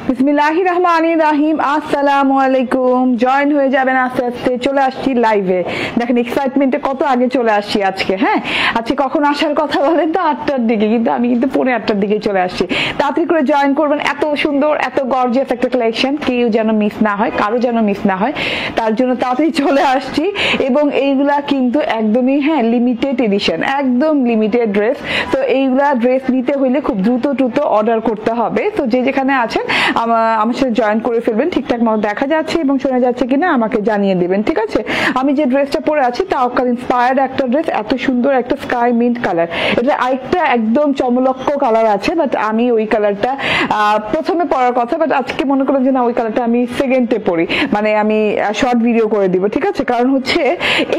বিসমিল্লাহির রহমানির রহিম। আসসালামু আলাইকুম। জয়েন হয়ে যাবেন আস্তে আস্তে। চলে আসছি লাইভে। দেখেন এক্সাইটমেন্টে কত আগে চলে আসছি আজকে। হ্যাঁ, আজকে কখন আসার কথা বলেন তো 8টার দিকে, কিন্তু আমি কিন্তু 8:45টার দিকে চলে আসছি। তাড়াতাড়ি করে জয়েন করবেন। এত সুন্দর এত গর্জিয়াস একটা কালেকশন, কেউ যেন মিস না হয়, কারো যেন মিস না হয়, তার জন্য তাড়াতাড়ি চলে আসছি। এবং এইগুলা কিন্তু একদমই লিমিটেড এডিশন, একদম লিমিটেড ড্রেস। তো এইগুলা ড্রেস নিতে হইলে খুব দ্রুত অর্ডার করতে হবে। তো যে যেখানে আছেন আমার সাথে জয়েন করে ফেলবেন। ঠিকঠাক মতো দেখা যাচ্ছে এবং শোনা যাচ্ছে কিনা আমাকে জানিয়ে দিবেন, ঠিক আছে? আমি যে ড্রেসটা পরে আছি তাওকাল ইন্সপায়ার্ড একটা ড্রেস, এত সুন্দর একটা স্কাই মিন্ট কালার। এটা আরেকটা একদম চমলক্ষ কালার আছে, বাট আমি ওই কালারটা প্রথমে পরার কথা, বাট আজকে মনে করেন যে না, ওই কালারটা আমি সেকেন্ডে পরি, মানে আমি শর্ট ভিডিও করে দিব, ঠিক আছে? কারণ হচ্ছে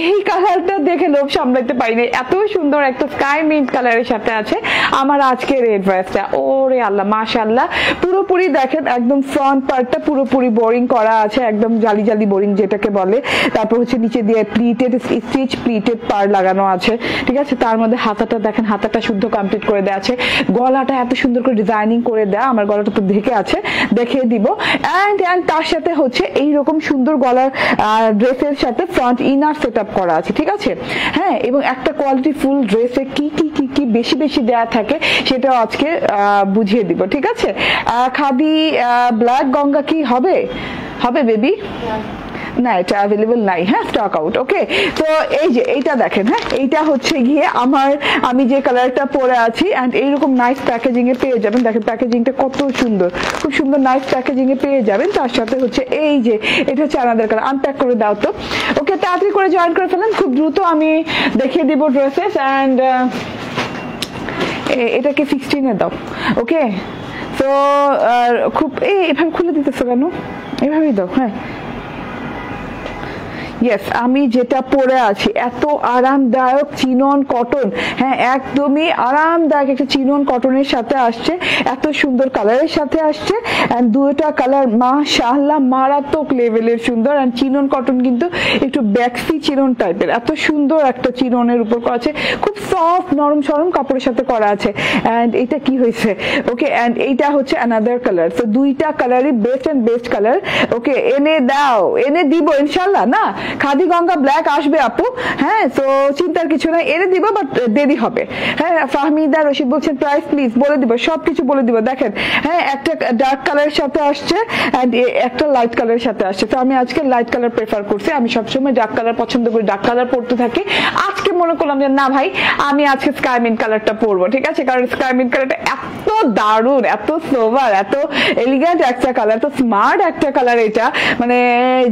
এই কালারটা দেখে লোভ সামলাইতে পারিনি, এত সুন্দর একটা স্কাই মিন্ট কালারের সাথে আছে আমার আজকের এই ড্রেসটা। ওরে আল্লাহ, মাশাআল্লাহ। পুরোপুরি দেখেন একদম ফ্রন্ট পার্টটা পুরোপুরি বোরিং করা আছে, একদম জালি জালি বোরিং যেটাকে বলে। তারপর হচ্ছে নিচে দিয়ে প্লিটেড স্টিচ প্লিটেড পার লাগানো আছে, ঠিক আছে? তার মধ্যে হাতাটা দেখেন, হাতাটা শুদ্ধ কমপ্লিট করে দেওয়া আছে। গলাটা এত সুন্দর করে ডিজাইনিং করে দেওয়া, আমার গলাটা তো ঢেকে আছে, দেখিয়ে দিব। এন্ড তার সাথে হচ্ছে এইরকম সুন্দর গলার ড্রেসের সাথে ফ্রন্ট ইনার সেট আপ করা আছে, ঠিক আছে? হ্যাঁ, এবং একটা কোয়ালিটি ফুল ড্রেসে কি কি কি কি বেশি বেশি দেওয়া থাকে সেটাও আজকে বুঝিয়ে দিব, ঠিক আছে? খাদি ব্ল্যাক গঙ্গা কি হবে হবে বেবি? না, এটা অ্যাভেলেবল নাই। হ্যাঁ, স্টক আউট। ওকে, তো এই যে এইটা দেখেন। হ্যাঁ, এইটা হচ্ছে গিয়ে আমি যে কালারটা পরে আছি, এন্ড এইরকম নাইস প্যাকেজিং এ পেয়ে যাবেন। দেখেন প্যাকেজিংটা কত সুন্দর, খুব সুন্দর নাইস প্যাকেজিং এ পেয়ে যাবেন। তার সাথে হচ্ছে এই যে এটা হচ্ছে আনাদার কালার। আনপ্যাক করে দাও তো। ওকে, তাড়াতাড়ি করে জয়েন করে ফেলেন, খুব দ্রুত আমি দেখিয়ে দিব ড্রেসেস। এন্ড এটাকে 16 এ দাও। ওকে, তো খুব এভাবে খুলে দিতেছো কেন? এভাবেই দাও। হ্যাঁ, ইয়েস, আমি যেটা পরে আছি এত আরামদায়ক চিনন কটন। হ্যাঁ, একদমই আরামদায়ক একটা চিনন কটনের সাথে আসছে, এত সুন্দর কালারের সাথে আসছে। এন্ড দুটো কালার মাশাআল্লাহ মারাত্মক লেভেলের সুন্দর। এন্ড চিনন কটন কিন্তু একটু ব্যাক্সি চিনন টাইপের, এত সুন্দর একটা চিননের উপর করা আছে, খুব সফট নরম সরম কাপড়ের সাথে করা আছে। এন্ড এটা কি হয়েছে? ওকে, এন্ড এইটা হচ্ছে অ্যানাদার কালার। তো দুইটা কালারই বেস্ট এন্ড বেস্ট কালার। ওকে, এনে দাও, এনে দিব ইনশাআল্লাহ। না, খাদি গঙ্গা ব্ল্যাক আসবে আপু। হ্যাঁ, তো চিন্তার কিছু নাই, এনে দিব, বাট দেরি হবে। হ্যাঁ, ফাহমিদা রশিদ বলছেন প্রাইস প্লিজ, বলে দিব, সবকিছু বলে দিব। দেখেন, হ্যাঁ, একটা ডার্ক কালারের সাথে আসছে এন্ড একটা লাইট কালারের সাথে আসছে। তো আমি আজকে লাইট কালার প্রেফার করছি। আমি সবসময় ডার্ক কালার পছন্দ করি, ডার্ক কালার পরতে থাকি। আজকে মনে করলাম যে না ভাই, আমি আজকে স্কাই মিন্ট কালারটা পরবো, ঠিক আছে? কারণ স্কাই মিন্ট কালারটা এত দারুণ, এত সোভার, এত এলিগেন্ট একটা কালার, এত স্মার্ট একটা কালার। এটা মানে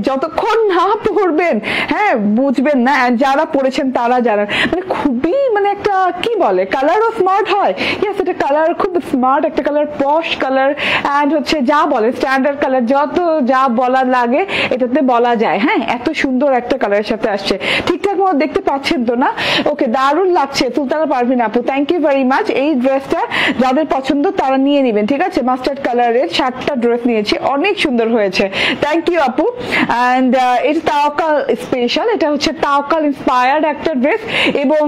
যতক্ষণ না পরবেন, হ্যাঁ, বুঝবেন না। যারা পড়েছেন তারা জানেন, মানে খুবই মানে একটা কি বলে, কালারও স্মার্ট হয়। ইয়েস, এটা কালার খুব স্মার্ট একটা কালার, পশ কালার। এন্ড হচ্ছে যা বলে স্ট্যান্ডার্ড কালার, যত যা বলা লাগে এটাতে বলা যায়। হ্যাঁ, এত সুন্দর একটা কালারের সাথে আসছে। ঠিকঠাক মতো দেখতে পাচ্ছেন তো না? ওকে, দারুণ লাগছে। সুলতানা পারভিন আপু, থ্যাংক ইউ ভেরি মাচ। এই ড্রেসটা যাদের পছন্দ তারা নিয়ে নেবেন, ঠিক আছে? মাস্টার্ড কালারের 7টা ড্রেস নিয়েছি, অনেক সুন্দর হয়েছে। থ্যাংক ইউ আপু। এন্ড এটা তাওকাল স্পেশাল, এটা হচ্ছে তাওকাল ইন্সপায়ার্ড একটা ড্রেস এবং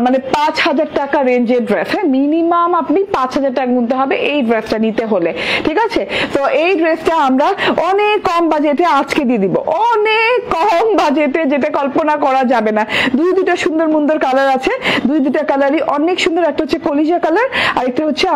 মানে 5,000 টাকা রেঞ্জের ড্রেস। হ্যাঁ, মিনিমাম আপনি 5,000 টাকা গুনতে হবে এই ড্রেসটা নিতে হলে, ঠিক আছে? তো এই ড্রেসটা আমরা অনেক কম বাজেটে আজকে দিয়ে দিব, অনেক কম বাজেটে, যেটা কল্পনা করা যাবে না। দুইটা সুন্দর সুন্দর কালার আছে, দুইটা কালারই অনেক সুন্দর। একটা হচ্ছে কলিজা কালার আর একটা হচ্ছে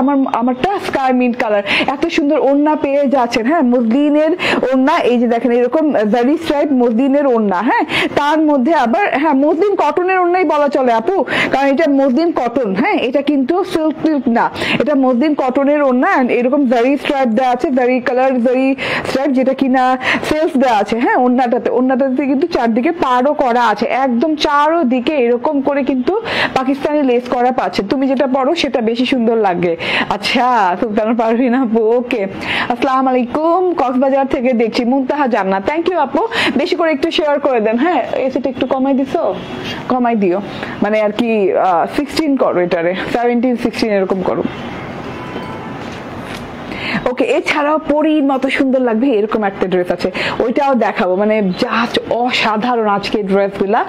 আমারটা স্কাই মিন্ট কালার। এত সুন্দর ওড়না পেয়ে যাচ্ছেন। হ্যাঁ, মসলিনের ওড়না, এই যে দেখেন এরকম জারি স্ট্রাইপ মসলিনের ওড়না। হ্যাঁ, তার মধ্যে আবার হ্যাঁ মসলিন কটনের ওড়নাই বলা চলে আপু, কারণ এটা মসলিন কটন। হ্যাঁ, এটা কিন্তু সিল্ক না, এটা মসলিন কটনের ওড়না। এরকম জারি স্ট্রাইপ দেওয়া আছে, জারি কালার জারি স্ট্রাইপ, যেটা কিনা সেলস দেওয়া আছে। হ্যাঁ, ওড়নাটাতে কিন্তু চারদিকে পাড়ও করা আছে, একদম চারোদিকে এরকম করে কিন্তু পাকিস্তানি লেস করা পাচ্ছে। তুমি যেটা পরো সেটা বেশি সুন্দর লাগে। আচ্ছা, সুলতানা পারভিন আপু, ওকে, আসসালামু আলাইকুম, কক্সবাজার থেকে দেখছি। মুনতাহা জান্নাত, থ্যাংক ইউ আপু। বেশি করে একটু শেয়ার করে দেন। হ্যাঁ, এসিটা একটু কমাই দিছো, কমাই দিও, মানে আর কি 16 করো, এটারে 17 16 এরকম করো। ওকে, এছাড়াও পরীর মতো সুন্দর লাগবে এরকম একটা ড্রেস আছে, ওইটাও দেখাবো। মানে জাস্ট অসাধারণ আজকে ড্রেসগুলা,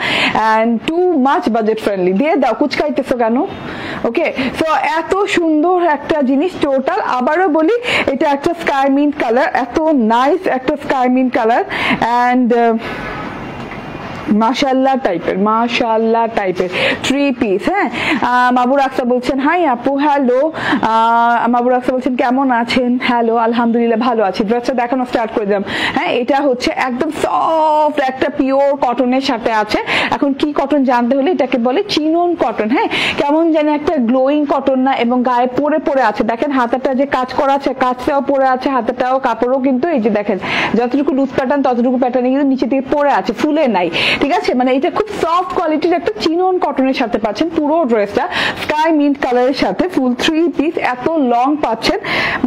and too much budget friendly. দিয়ে দাও, কুচকাইতেছো কেন? ওকে, সো এত সুন্দর একটা জিনিস টোটাল। আবারও বলি, এটা একটা স্কাই মিন্ট কালার, এত নাইস একটা স্কাই মিন্ট কালার, এন্ড মাশাআল্লাহ টাইপের 3 পিস। হ্যাঁ, মাবুর আকসা বলছেন হাই আপু, হ্যালো। মাবুর আকসা বলছেন কেমন আছেন? হ্যালো, আলহামদুলিল্লাহ ভালো আছি। ড্রেসটা দেখানো স্টার্ট করে দিলাম। হ্যাঁ, এটা হচ্ছে একদম সফট একটা পিওর কটনের সাথে আছে। এখন কি কটন জানতে হলে এটাকে বলে চিনন কটন। হ্যাঁ, কেমন জানি একটা গ্লোয়িং কটন না, এবং গায়ে পরে আছে। দেখেন হাতাটা যে কাজ করা আছে, কাজটাও পরে আছে, হাতাটাও কাপড়ও কিন্তু এই যে দেখেন যতটুকু লুজ প্যাটার্ন ততটুকু প্যাটার্নে কিন্তু নিচে থেকে পরে আছে, ফুলে নাই। ঠিক আছে, মানে এটা খুব সফট কোয়ালিটির একটা চিনন কটনের সাথে পাচ্ছেন। পুরো ড্রেসটা স্কাই মিন্ট কালারের সাথে ফুল 3 পিস, এত লং পাচ্ছেন,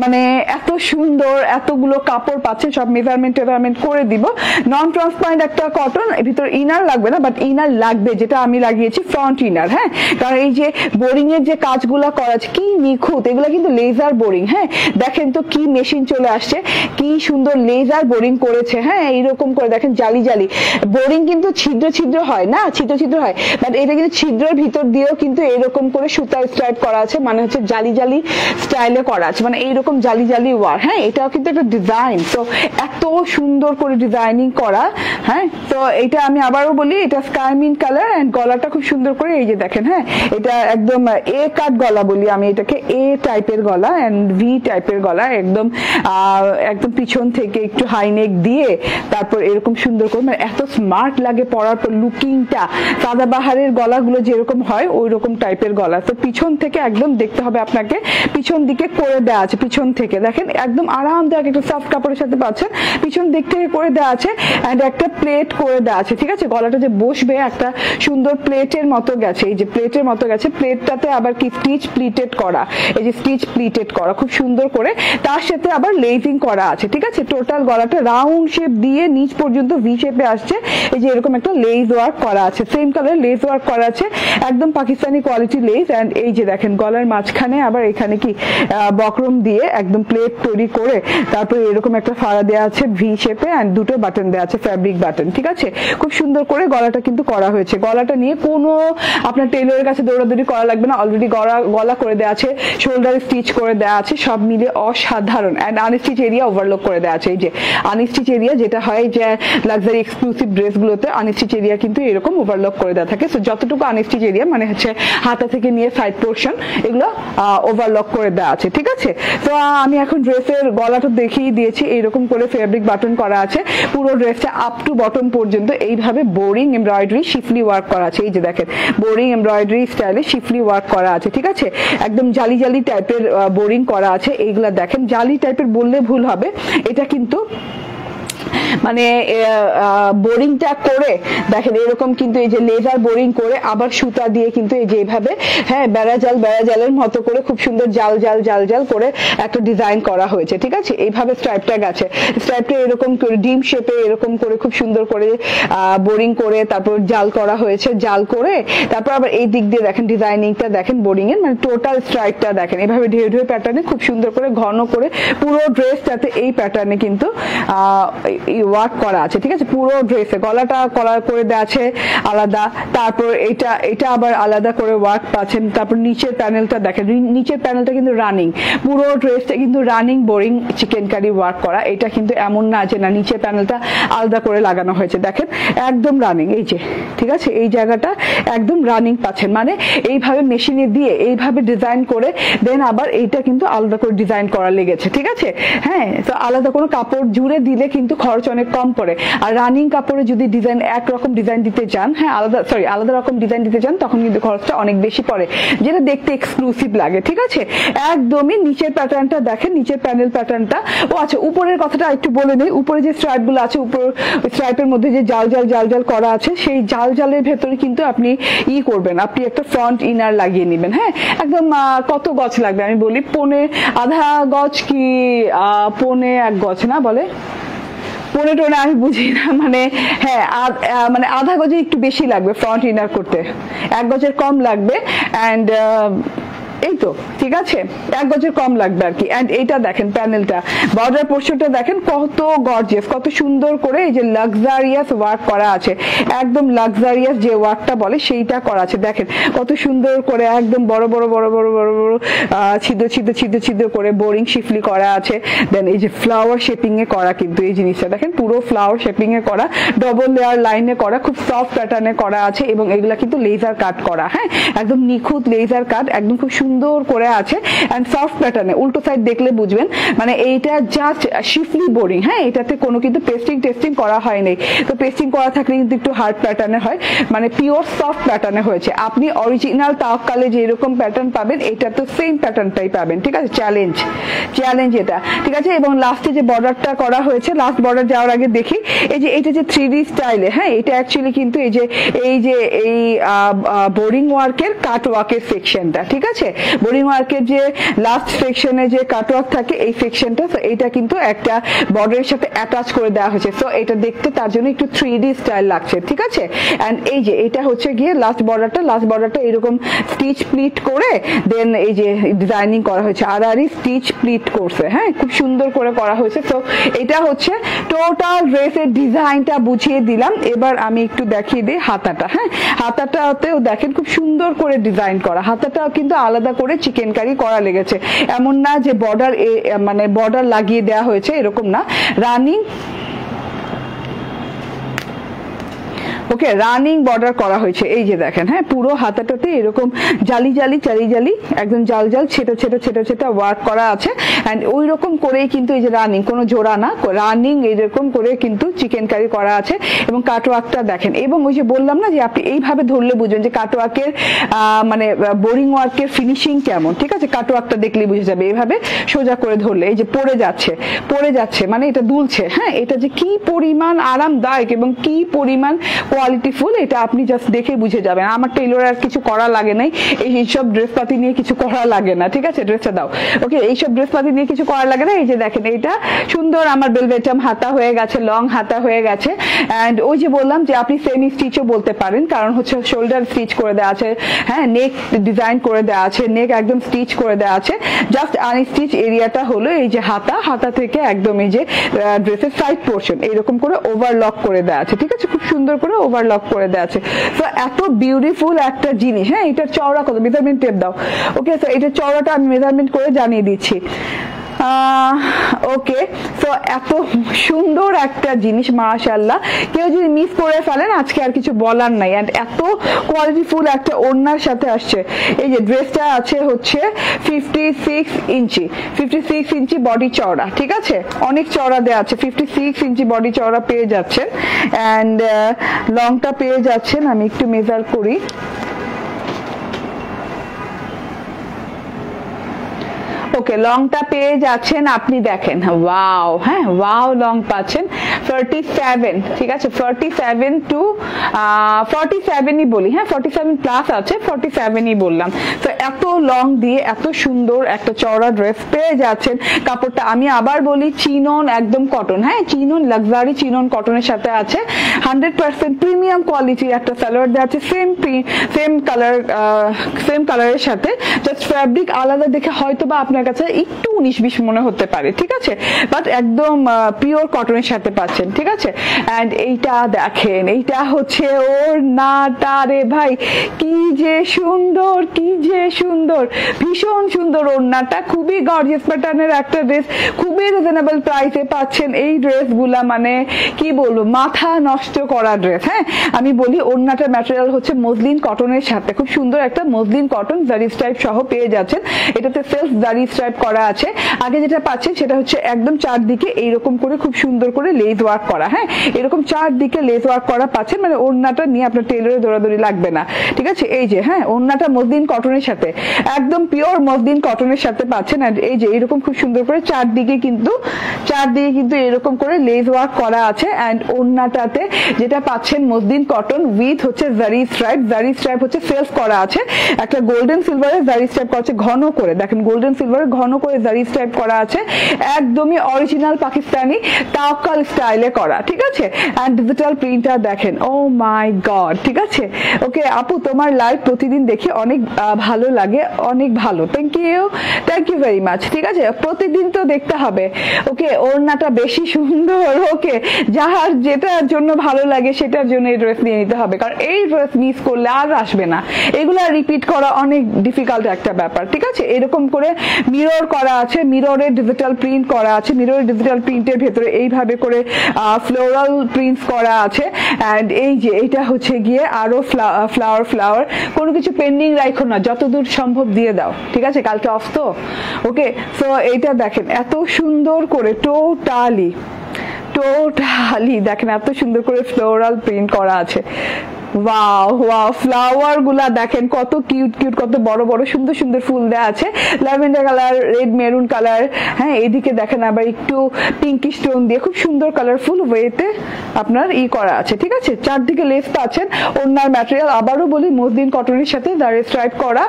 মানে এত সুন্দর, এতগুলো কাপড় পাচ্ছেন। সব মেজারমেন্ট করে দিব। নন ট্রান্সপারেন্ট একটা কটন, ভিতর ইনার লাগবে না, বাট ইনার লাগবে, যেটা আমি লাগিয়েছি ফ্রন্ট ইনার। হ্যাঁ, কারণ এই যে বোরিং এর যে কাজগুলো করা আছে কি নিখুঁত, এগুলো কিন্তু লেজার বোরিং। হ্যাঁ, দেখেন তো কি মেশিন চলে আসছে, কি সুন্দর লেজার বোরিং করেছে। হ্যাঁ, এইরকম করে দেখেন জালি বোরিং, কিন্তু ছিদ্র হয় না, ছিদ্র হয়, বাট এটা কিন্তু ছিদ্রের ভিতর দিয়েও কিন্তু এরকম করে সুতার স্ট্রাইপ করা আছে, মানে হচ্ছে জালি স্টাইলে করা আছে, মানে এইরকম জালি ওয়ার্ক। হ্যাঁ, এটাও কিন্তু একটা ডিজাইন, তো এত সুন্দর করে ডিজাইনিং করা। হ্যাঁ, তো এটা আমি আবারও বলি, এটা স্কাই মিন্ট কালার, এন্ড গলাটা খুব সুন্দর করে এই যে দেখেন। হ্যাঁ, এটা একদম এ কাট গলা বলি আমি এটাকে, এ টাইপের গলা এন্ড ভি টাইপের গলা, একদম পিছন থেকে একটু হাই নেক দিয়ে তারপর এরকম সুন্দর করে, মানে এত স্মার্ট লাগে পরার পর। লুকিংটা সাদাবাহারের গলাগুলো যেরকম হয় ওই রকম টাইপের গলা। তো পিছন থেকে একদম দেখতে হবে আপনাকে, পিছন দিকে করে দেওয়া আছে, পিছন থেকে দেখেন একদম আরামদায়ক একটা সফট কাপড়ের সাথে পাচ্ছেন, পিছন দিক থেকে করে দেওয়া আছে, এন্ড একটা প্লেট করে দেওয়া আছে। ঠিক আছে, গলাটা যে বসবে একটা সুন্দর প্লেটের মতো গেছে, এই যে প্লেটের মতো গেছে, প্লেটটাতে আবার কি স্টিচ প্লিটেড করা, এই যে স্টিচ প্লিটেড করা খুব সুন্দর করে, তার সাথে আবার লেজিং করা আছে। ঠিক আছে, টোটাল গলাটা রাউন্ড শেপ দিয়ে নিচ পর্যন্ত ভি শেপে আসছে, এই যে এরকম একটা লেজ ওয়ার্ক করা আছে, সেম কালার লেজ ওয়ার্ক করা আছে, একদম পাকিস্তানি কোয়ালিটি লেজ। এন্ড এই যে দেখেন গলার মাঝখানে আবার এখানে কি বক্রম দিয়ে একদম প্লেট তৈরি করে তারপরে এরকম একটা ফাড়া দেওয়া আছে ভি শেপে, এন্ড দুটো বাটন দেওয়া আছে, ফ্যাব্রিক বাটন। ঠিক আছে, খুব সুন্দর করে গলাটা কিন্তু করা হয়েছে। গলাটা নিয়ে কোনো আপনার টেলরের কাছে দৌড়াদৌড়ি করা লাগবে না, অলরেডি গলা করে দেওয়া আছে, শোল্ডার স্টিচ করে দেওয়া আছে, সব মিলে অসাধারণ। এন্ড আনস্টিচ এরিয়া ওভারলক করে দেওয়া আছে, এই যে আনস্টিচ এরিয়া যেটা হয় যে লাক্সারি এক্সক্লুসিভ ড্রেসগুলোতে আনস্টিচ এরিয়া কিন্তু এরকম ওভারলক করে দেওয়া থাকে। সো যতটুকু আনস্টিচ এরিয়া মানে হচ্ছে হাতা থেকে নিয়ে সাইড পোর্শন, এগুলো ওভারলক করে দেওয়া আছে। ঠিক আছে, তো আমি এখন ড্রেসের গলাটা দেখিয়ে দিয়েছি, এইরকম করে ফেব্রিক বাটন করা আছে, পুরো ড্রেসটা আপ টু বটম পর্যন্ত এইভাবে বোরিং এমব্রয়ডারি শিফলি ওয়ার্ক করা আছে। এই যে দেখেন বোরিং এমব্রয়ডারি স্টাইলে শিফলি ওয়ার্ক করা আছে। ঠিক আছে, একদম জালি টাইপের বোরিং করা আছে। এইগুলা দেখেন জালি টাইপের বললে ভুল হবে, এটা কিন্তু মানে বোরিংটা করে দেখেন এরকম কিন্তু এই যে লেজার বোরিং করে আবার সুতা দিয়ে কিন্তু এই যে এইভাবে হ্যাঁ বেড়াজালের মতো করে খুব সুন্দর জাল করে একটা ডিজাইন করা হয়েছে। ঠিক আছে, এইভাবে স্ট্রাইপটা গেছে, স্ট্রাইপটা এরকম করে ডিম শেপে এরকম করে খুব সুন্দর করে বোরিং করে তারপর জাল করা হয়েছে, জাল করে তারপর আবার এই দিক দিয়ে দেখেন ডিজাইনিংটা দেখেন বোরিং এর, মানে টোটাল স্ট্রাইপটা দেখেন এইভাবে ঢেউ প্যাটার্নে খুব সুন্দর করে ঘন করে পুরো ড্রেসটাতে এই প্যাটার্নে কিন্তু ওয়ার্ক করা আছে। ঠিক আছে, পুরো ড্রেসে গলাটা করে দেওয়া আছে আলাদা, তারপর এটা আবার আলাদা করে ওয়ার্ক পাচ্ছেন। তারপর নিচের প্যানেলটা দেখেন, নিচের প্যানেলটা কিন্তু রানিং, পুরো ড্রেসটা কিন্তু running boring chicken curry work করা। এটা কিন্তু এমন না যে না নিচের প্যানেলটা আলাদা করে লাগানো হয়েছে, দেখেন একদম রানিং। এই যে ঠিক আছে, এই জায়গাটা একদম রানিং পাচ্ছেন, মানে এইভাবে মেশিনে দিয়ে এইভাবে ডিজাইন করে দেন আবার এইটা কিন্তু আলাদা করে ডিজাইন করা লেগেছে। ঠিক আছে, হ্যাঁ, তো আলাদা কোনো কাপড় জুড়ে দিলে কিন্তু খরচ অনেক কম পড়ে। আর রানিং কাপড়ে যদি ডিজাইন একরকম ডিজাইন দিতে চান, হ্যাঁ আলাদা রকম ডিজাইন দিতে চান, তখন কিন্তু খরচটা অনেক বেশি পড়ে, যেটা দেখতে এক্সক্লুসিভ লাগে। ঠিক আছে, একদমই নিচের প্যাটার্নটা দেখেন, নিচের প্যানেল প্যাটার্নটা। ও আচ্ছা, উপরের কথাটা একটু বলে নেই, উপরে যে স্ট্রাইপ গুলো আছে, উপর স্ট্রাইপের মধ্যে যে জাল করা আছে, সেই জালের ভেতরে কিন্তু আপনি করবেন, আপনি একটা ফ্রন্ট ইনার লাগিয়ে নেবেন। হ্যাঁ, একদম কত গজ লাগবে আমি বলি, আধা গজ কি পৌনে 1 গজ না বলে, পৌনে টোনে আমি বুঝি না, মানে হ্যাঁ মানে আধা গজে একটু বেশি লাগবে ফ্রন্ট ইনার করতে, 1 গজের কম লাগবে। অ্যান্ড এই তো ঠিক আছে, 1 গজের কম লাগবে আর কি। এন্ড এইটা দেখেন প্যানেলটা, বর্ডার পোর্শনটা দেখেন কত গর্জিয়াস, কত সুন্দর করে এই যে লাক্সারিয়াস ওয়ার্ক করা আছে, একদম লাক্সারিয়াস যে ওয়ার্কটা বলে সেইটা করা আছে। দেখেন কত সুন্দর করে একদম বড় বড় বড় বড় বড় বড় ছিদ্র ছিদ্র ছিদ্র ছিদ্র করে বোরিং শিফলি করা আছে। দেন এই যে ফ্লাওয়ার শেপিং এ করা, কিন্তু এই জিনিসটা দেখেন পুরো ফ্লাওয়ার শেপিং এ করা, ডবল লেয়ার লাইনে করা, খুব সফট প্যাটার্নে করা আছে এবং এগুলা কিন্তু লেজার কাট করা, হ্যাঁ একদম নিখুঁত লেজার কাট, একদম খুব সুন্দর করে আছে এন্ড সফট প্যাটার্নে। উল্টো সাইড দেখলে বুঝবেন, মানে এইটা জাস্ট শিফলি বোরিং, হ্যাঁ এটাতে কোনো কিন্তু পেস্টিং টেস্টিং করা হয়নি। তো পেস্টিং করা থাকলে কিন্তু একটু হার্ড প্যাটার্নে হয়, মানে পিওর সফট প্যাটার্নে হয়েছে। আপনি অরিজিনাল তাওয়াক্কালে যেরকম প্যাটার্ন পাবেন এটা তো সেম প্যাটার্নটাই পাবেন, ঠিক আছে। চ্যালেঞ্জ চ্যালেঞ্জ এটা, ঠিক আছে। এবং লাস্টে যে বর্ডারটা করা হয়েছে, লাস্ট বর্ডার যাওয়ার আগে দেখি এই যে এটা যে 3D স্টাইলে, হ্যাঁ এটা অ্যাকচুয়ালি কিন্তু এই যে এই বোরিং ওয়ার্কের কাট ওয়ার্কের সেকশনটা, ঠিক আছে। বোরিং ওয়ার্কের যে লাস্ট সেকশনে যে কাট ওয়ার্ক থাকে এই সেকশনটা, তো এটা কিন্তু একটা বর্ডারের সাথে অ্যাটাচ করে দেওয়া হয়েছে, তো এটা দেখতে তার জন্য একটু 3D স্টাইল লাগছে, ঠিক আছে। এন্ড এই যে এটা হচ্ছে গিয়ে লাস্ট বর্ডারটা এরকম স্টিচ প্লিট করে দেন এই যে ডিজাইনিং করা হয়েছে, আড়াআড়ি স্টিচ প্লিট করছে, হ্যাঁ খুব সুন্দর করে করা হয়েছে। তো এটা হচ্ছে টোটাল ড্রেসের ডিজাইনটা বুঝিয়ে দিলাম। এবার আমি একটু দেখিয়ে দিই হাতাটা, হ্যাঁ হাতাটাতেও দেখেন খুব সুন্দর করে ডিজাইন করা, হাতাটাও কিন্তু আলাদা করে চিকেন কারি করা লেগেছে, এমন না যে বর্ডার মানে বর্ডার লাগিয়ে দেওয়া হয়েছে এরকম না, রানিং ওকে রানিং বর্ডার করা হয়েছে। এই যে দেখেন, হ্যাঁ পুরো হাতাটাতে এরকম জালি জালি চারি জালি একদম জাল জাল ছেটা ছেটা ছেটা ছেটা ওয়ার্ক করা আছে এন্ড ওই রকম করেই কিন্তু এই যে রানিং, কোনো জোড়া না, রানিং এইরকম করে কিন্তু চিকেন কারি করা আছে। এবং কাটওয়ার্কটা দেখেন, এবং ওই যে বললাম না যে আপনি এইভাবে ধরলে বুঝবেন যে কাটওয়ার্কের মানে বোরিং ওয়ার্কের ফিনিশিং কেমন, ঠিক আছে। কাটওয়ার্কটা দেখলেই বুঝে যাবে, এইভাবে সোজা করে ধরলে এই যে পড়ে যাচ্ছে মানে এটা দুলছে, হ্যাঁ এটা যে কি পরিমাণ আরামদায়ক এবং কি পরিমাণ কোয়ালিটিফুল এটা আপনি জাস্ট দেখে বুঝে যাবেন। আমার টেইলর আর কিছু করা লাগে নাই, এইসব ড্রেসপাতি নিয়ে কিছু করা লাগে না, ঠিক আছে। ড্রেসটা দাও, ওকে এইসব ড্রেসপাতি নিয়ে কিছু করা লাগে না। এই যে দেখেন এইটা সুন্দর আমার বেলভেটাম হাতা হয়ে গেছে, লং হাতা হয়ে গেছে। এন্ড ওই যে বললাম যে আপনি সেমি স্টিচও বলতে পারেন, কারণ হচ্ছে শোল্ডার স্টিচ করে দেওয়া আছে, হ্যাঁ নেক ডিজাইন করে দেওয়া আছে, নেক একদম স্টিচ করে দেওয়া আছে, জাস্ট আনস্টিচ এরিয়াটা হলো এই যে হাতা থেকে একদম এই যে ড্রেসের সাইড পোর্শন এইরকম করে ওভারলক করে দেওয়া আছে, ঠিক আছে, খুব সুন্দর করে ওভারলক করে দেওয়া আছে। তো এত বিউটিফুল একটা জিনিস, হ্যাঁ এটার চওড়া কত, মেজারমেন্ট টেপ দাও, ওকে। তো এটার চওড়াটা আমি মেজারমেন্ট করে জানিয়ে দিচ্ছি। ওকে, তো এত সুন্দর একটা জিনিস মাশাআল্লাহ, কেউ যদি মিস করে ফেলেন আজকে আর কিছু বলার নাই। এন্ড এত কোয়ালিটিফুল একটা ওড়নার সাথে আসছে। এই যে ড্রেসটা আছে হচ্ছে 56 ইঞ্চি বডি চওড়া, ঠিক আছে, অনেক চওড়া দেওয়া আছে, 56 ইঞ্চি বডি চওড়া পেয়ে যাচ্ছেন। এন্ড লংটা পেয়ে যাচ্ছেন, আমি একটু মেজার করি, ওকে লংটা পেয়ে যাচ্ছেন আপনি দেখেন, ওয়াও, হ্যাঁ ওয়াও লং পাচ্ছেন 47, ঠিক আছে 47 টু 47ই বলি, হ্যাঁ 47 প্লাস আছে, 47ই বললাম। তো এত লং দিয়ে এত সুন্দর একটা চওড়া ড্রেস পেয়ে যাচ্ছেন। কাপড়টা আমি আবার বলি চিনন একদম কটন, হ্যাঁ চিনন লাক্সারি চিনন কটনের সাথে আছে, 100% প্রিমিয়াম কোয়ালিটির একটা সালোয়ার দেওয়া আছে, সেম কালারের সাথে, জাস্ট ফ্যাব্রিক আলাদা দেখে হয়তো বা আপনার কাছে একটু 19-20 মনে হতে পারে, ঠিক আছে, বাট একদম পিওর কটনের সাথে পাচ্ছেন, ঠিক আছে। এন্ড এইটা দেখেন, এইটা হচ্ছে ওর নাটা রে ভাই, কি যে সুন্দর, কি যে সুন্দর, ভীষণ সুন্দর ওড়নাটা, খুবই গর্জিয়াস প্যাটার্নের একটা ড্রেস, খুবই রিজনেবল প্রাইসে পাচ্ছেন এই ড্রেসগুলা, মানে কি বলবো মাথা নষ্ট করা ড্রেস। হ্যাঁ আমি বলি ওড়নাটার ম্যাটেরিয়াল হচ্ছে মসলিন কটনের সাথে, খুব সুন্দর একটা মসলিন কটন জারি স্ট্রাইপ সহ পেয়ে যাচ্ছেন। এটাতে সেলফ জারি স্ট্রাইপ করা আছে। আগে যেটা পাচ্ছেন সেটা হচ্ছে একদম চারদিকে এইরকম করে খুব সুন্দর করে লেস ওয়ার্ক করা, হ্যাঁ এরকম চারদিকে লেস ওয়ার্ক করা পাচ্ছেন, মানে ওড়নাটা নিয়ে আপনার টেইলরে দৌড়াদৌড়ি লাগবে না, ঠিক আছে। এই যে হ্যাঁ ওড়নাটা মসলিন কটনের সাথে, একদম পিওর মসলিন কটনের সাথে পাচ্ছেন। আর এই যে এরকম খুব সুন্দর করে চারদিকে কিন্তু এরকম করে লেস ওয়ার্ক করা আছে। এন্ড ওড়নাটাতে যেটা পাচ্ছেন মসলিন কটন উইথ হচ্ছে জারি স্ট্রাইপ হচ্ছে সেলফ করা আছে, একটা গোল্ডেন সিলভারের জারি স্ট্রাইপ করা আছে ঘন করে, দেখেন গোল্ডেন সিলভারের ঘন করে জারি স্ট্রাইপ করা আছে, একদমই অরিজিনাল পাকিস্তানি তাওয়াক্কাল স্টাইল স্টাইলে করা, ঠিক আছে। এন্ড ডিজিটাল প্রিন্টটা দেখেন, ও মাই গড, ঠিক আছে। ওকে আপু, তোমার লাইভ প্রতিদিন দেখি, অনেক ভালো লাগে, অনেক ভালো, থ্যাংক ইউ ভেরি মাচ, ঠিক আছে। প্রতিদিন তো দেখতে হবে, ওকে। ওড়নাটা বেশি সুন্দর, ওকে। যার যেটার জন্য ভালো লাগে সেটার জন্য এই ড্রেস নিয়ে নিতে হবে, কারণ এই ড্রেস মিস করলে আর আসবে না। এগুলা রিপিট করা অনেক ডিফিকাল্ট একটা ব্যাপার, ঠিক আছে। এরকম করে মিরর করা আছে, মিররে ডিজিটাল প্রিন্ট করা আছে, মিরর ডিজিটাল প্রিন্টের ভেতরে এইভাবে করে ফ্লোরাল প্রিন্টস করা আছে। এন্ড এই যে এটা হচ্ছে গিয়ে আরো ফ্লাওয়ার, কোনো কিছু পেন্ডিং রাখো না, যতদূর সম্ভব দিয়ে দাও, ঠিক আছে। কালকে অফ তো, ওকে। সো এইটা দেখেন এত সুন্দর করে টোটালি দেখেন এত সুন্দর করে ফ্লোরাল প্রিন্ট করা আছে। ওয়াও ওয়াও, ফ্লাওয়ার গুলা দেখেন কত কিউট, কত বড় বড় সুন্দর সুন্দর ফুল দেওয়া আছে, lavender colour, red maroon colour, হ্যাঁ। এইদিকে দেখেন আবার একটু পিঙ্কি স্টোন দিয়ে খুব সুন্দর কালারফুল ওয়েতে আপনার করা আছে, ঠিক আছে। চারদিকে লেস পাচ্ছেন। ওড়নার ম্যাটেরিয়াল আবারও বলি মসলিন কটনের সাথে দাঁড়িয়ে স্ট্রাইপ করা।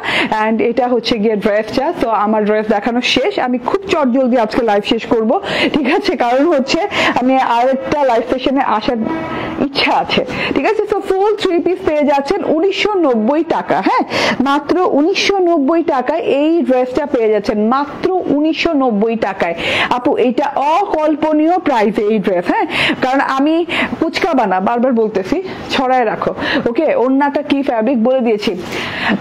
এন্ড এটা হচ্ছে গিয়ে ড্রেসটা। তো আমার ড্রেস দেখানো শেষ, আমি খুব চটজলদি আজকে লাইভ শেষ করব, ঠিক আছে। কারণ হচ্ছে আমি আরেকটা লাইভ সেশনে আসার ইচ্ছা আছে, ঠিক আছে। তো ফুল 3 পিস পেয়ে যাচ্ছেন 1990 টাকা, হ্যাঁ, মাত্র 1990 টাকায় এই ড্রেসটা পেয়ে যাচ্ছেন, মাত্র 1990 টাকায়। আপু এটা অকল্পনীয় প্রাইসে এই ড্রেস, হ্যাঁ। কারণ আমি পুচকা বানা, বারবার বলতেছি, ছড়ায় রাখো, ওকে। ওড়নাটা কি ফ্যাব্রিক বলে দিয়েছি,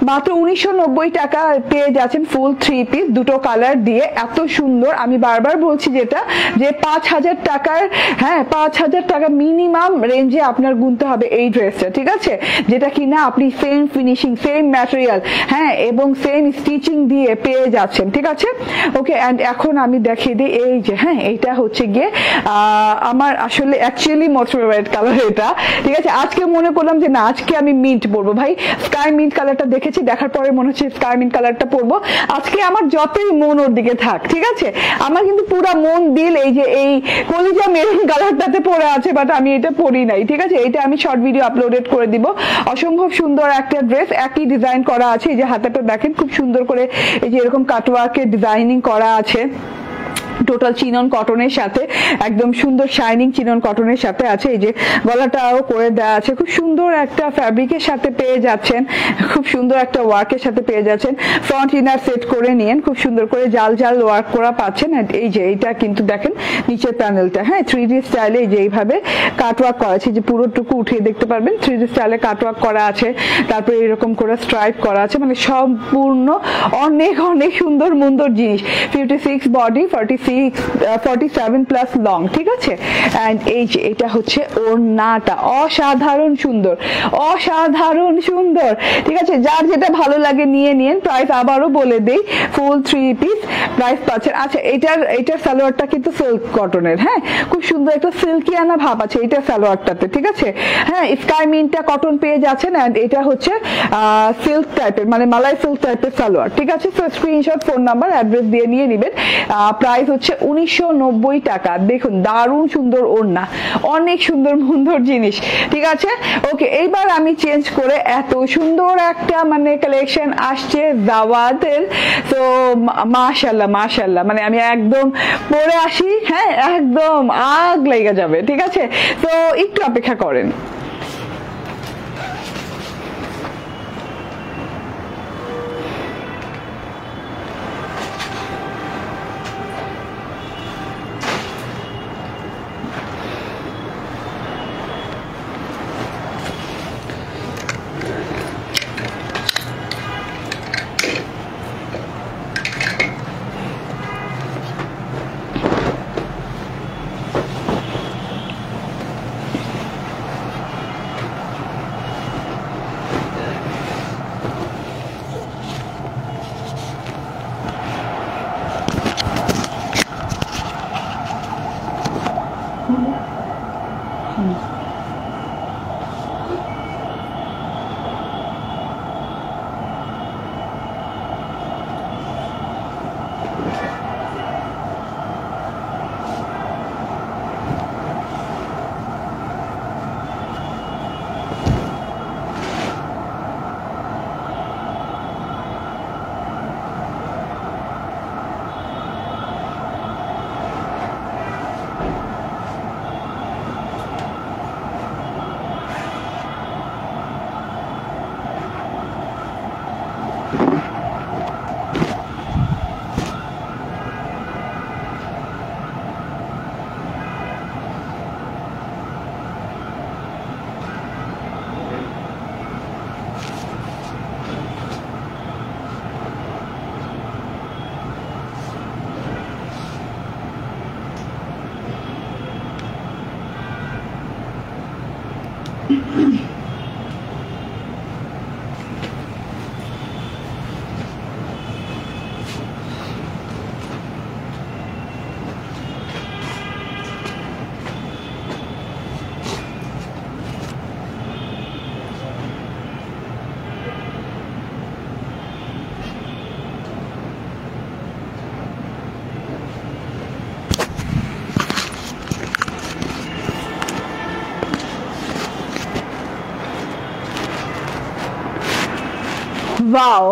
মাত্র 1990 টাকা পেয়ে যাচ্ছেন ফুল 3 পিস, দুটো কালার দিয়ে, এত সুন্দর। আমি বারবার বলছি যেটা, যে 5000 টাকার, হ্যাঁ, 5000 টাকা মিনিমাম রেঞ্জে আপনার গুনতে হবে এই ড্রেসটা, ঠিক আছে। যেটা কিনা আপনি সেম ফিনিশিং, সেম ম্যাটেরিয়াল, হ্যাঁ, এবং সেম স্টিচিং দিয়ে পেয়ে যাচ্ছেন, ঠিক আছে, ওকে। এন্ড এখন আমি দেখিয়ে দিই, এই যে, হ্যাঁ, এইটা হচ্ছে গিয়ে আমার আসলে অ্যাকচুয়ালি মোর ফেভারিট কালার এটা, ঠিক আছে। আজকে মনে করলাম যে না, আজকে আমি মিন্ট পরবো, ভাই স্কাই মিন্ট কালারটা দেখেছি, দেখার পরে মনে হচ্ছে স্কাই মিন্ট কালারটা পরবো আজকে। আমার যতই মন ওর দিকে থাক, ঠিক আছে, আমার কিন্তু পুরা মন দিল এই যে এই কলিজা মেরুন কালারটাতে পরে আছে, বাট আমি এটা পরি নাই, ঠিক আছে। এটা আমি শর্ট ভিডিও আপলোডেড করে দিব। অসম্ভব সুন্দর একটা ড্রেস, একই ডিজাইন করা আছে। এই যে হাতাটা দেখেন খুব সুন্দর করে এই যে এরকম কাটওয়ার্কের ডিজাইনিং করা আছে, টোটাল চিনন কটনের সাথে, একদম সুন্দর শাইনিং চিনন কটনের সাথে আছে। এই যে গলাটাও করে দেওয়া আছে, খুব সুন্দর একটা ফ্যাব্রিকের সাথে পেয়ে যাচ্ছেন, খুব সুন্দর একটা ওয়ার্কের সাথে পেয়ে যাচ্ছেন। ফ্রন্ট ইনার সেট করে নিয়েন, খুব সুন্দর করে জাল ওয়ার্ক করা পাচ্ছেন। এই যে এইটা কিন্তু দেখেন নিচের প্যানেলটা, হ্যাঁ, 3D স্টাইলে এই যে এইভাবে কাটওয়ার্ক করা আছে, যে পুরোটুকু উঠিয়ে দেখতে পারবেন 3D স্টাইলে কাটওয়ার্ক করা আছে। তারপরে এরকম করে স্ট্রাইপ করা আছে, মানে সম্পূর্ণ অনেক সুন্দর জিনিস। 56 বডি, 47 প্লাস লং, ঠিক আছে। এন্ড এই যে এটা হচ্ছে ওড়নাটা, অসাধারণ সুন্দর, ঠিক আছে। যার যেটা ভালো লাগে নিয়ে নিন। প্রাইস আবারও বলে দেই, ফুল 3 পিস প্রাইস পাচ্ছেন। আচ্ছা, এটার সালোয়ারটা কিন্তু সিল্ক কটনের, হ্যাঁ, খুব সুন্দর একটা সিল্কি আনা ভাব আছে এটা সালোয়ারটাতে, ঠিক আছে, হ্যাঁ। স্কাই মিন্টটা কটন পেয়ে যাচ্ছেন। এন্ড এটা হচ্ছে সিল্ক টাইপের, মানে মালাই সিল্ক টাইপের সালোয়ার, ঠিক আছে। তো স্ক্রিনশট, ফোন নাম্বার, অ্যাড্রেস দিয়ে নিয়ে নেবেন। প্রাইস হচ্ছে 1990 টাকা। দেখুন দারুণ সুন্দর ওড়না, অনেক সুন্দর জিনিস, ঠিক আছে, ওকে। এইবার আমি চেঞ্জ করে এত সুন্দর একটা মানে কালেকশন আসছে জাওয়াদের। তো মাশাআল্লাহ, মানে আমি একদম পরে আসি, হ্যাঁ, একদম আগ লেগে যাবে, ঠিক আছে। তো একটু অপেক্ষা করেন। ওয়াও,